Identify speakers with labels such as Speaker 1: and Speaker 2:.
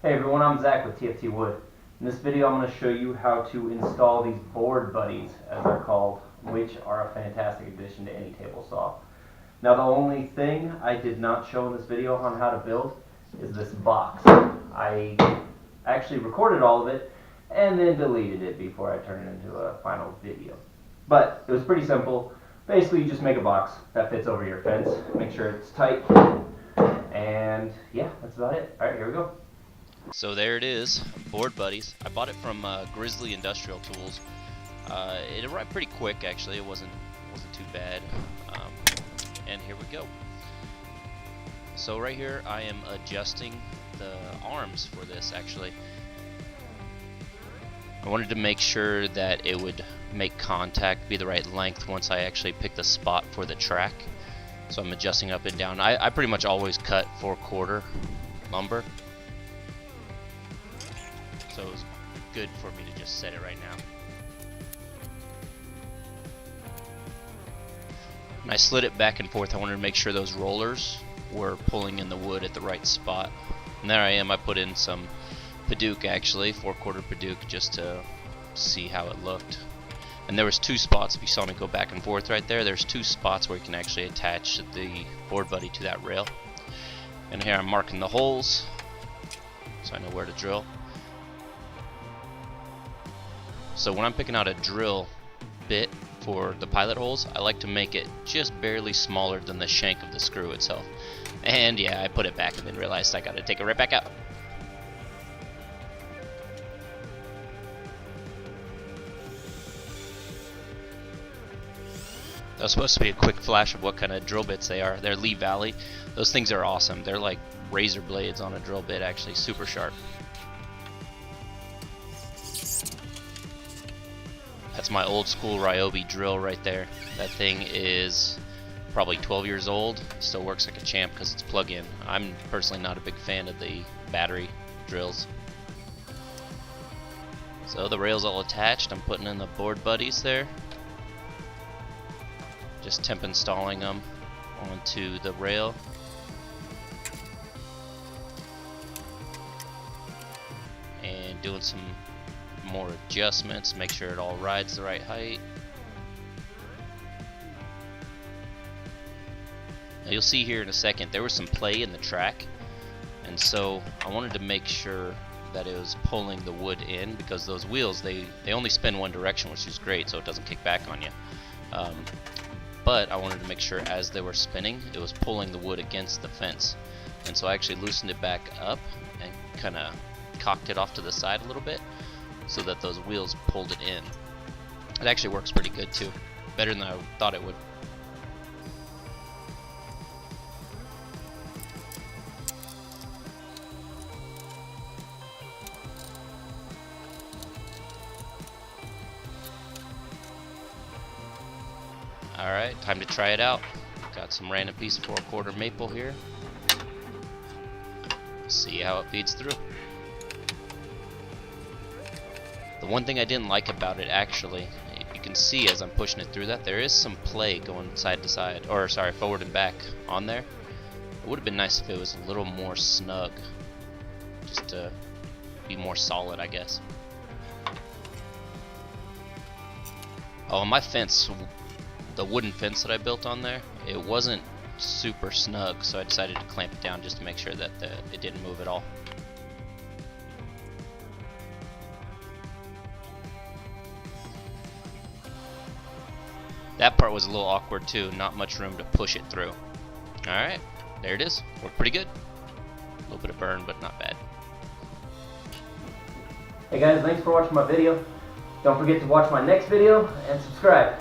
Speaker 1: Hey everyone, I'm Zach with Tift Wood. In this video I'm going to show you how to install these board buddies, as they're called, which are a fantastic addition to any table saw. Now the only thing I did not show in this video on how to build is this box. I actually recorded all of it and then deleted it before I turned it into a final video. But it was pretty simple. Basically you just make a box that fits over your fence, make sure it's tight, and yeah, that's about it. Alright, here we go.
Speaker 2: So there it is, board buddies. I bought it from Grizzly Industrial Tools. It arrived pretty quick, actually. It wasn't too bad. And here we go. So right here, I am adjusting the arms for this. Actually, I wanted to make sure that it would make contact, be the right length once I actually pick the spot for the track. So I'm adjusting up and down. I pretty much always cut 4/4 lumber. So it was good for me to just set it right now. And I slid it back and forth. I wanted to make sure those rollers were pulling in the wood at the right spot. And there I am. I put in some Paduke, actually, 4/4 Paduke, just to see how it looked. And there was two spots. If you saw me go back and forth right there, there's two spots where you can actually attach the board buddy to that rail. And here I'm marking the holes so I know where to drill. So when I'm picking out a drill bit for the pilot holes, I like to make it just barely smaller than the shank of the screw itself. And yeah, I put it back and then realized I gotta take it right back out. That was supposed to be a quick flash of what kind of drill bits they are. They're Lee Valley. Those things are awesome. They're like razor blades on a drill bit, actually, super sharp. That's my old school Ryobi drill right there. That thing is probably 12 years old. Still works like a champ because it's plug-in. I'm personally not a big fan of the battery drills. So the rail's all attached. I'm putting in the board buddies there. Just temp installing them onto the rail. And doing some more adjustments, make sure it all rides the right height. Now you'll see here in a second there was some play in the track, and so I wanted to make sure that it was pulling the wood in, because those wheels they only spin one direction, which is great, so it doesn't kick back on you. But I wanted to make sure as they were spinning it was pulling the wood against the fence, and so I actually loosened it back up and kind of cocked it off to the side a little bit, so that those wheels pulled it in. It actually works pretty good too. Better than I thought it would. Alright, time to try it out. Got some random piece of 4/4 maple here. See how it feeds through. The one thing I didn't like about it, actually, you can see as I'm pushing it through that there is some play going side to side, or sorry, forward and back on there. It would have been nice if it was a little more snug, just to be more solid, I guess. Oh, my fence, the wooden fence that I built on there, it wasn't super snug, so I decided to clamp it down just to make sure that it didn't move at all. That part was a little awkward too, not much room to push it through. Alright, there it is. Worked pretty good. A little bit of burn, but not bad.
Speaker 1: Hey guys, thanks for watching my video. Don't forget to watch my next video and subscribe.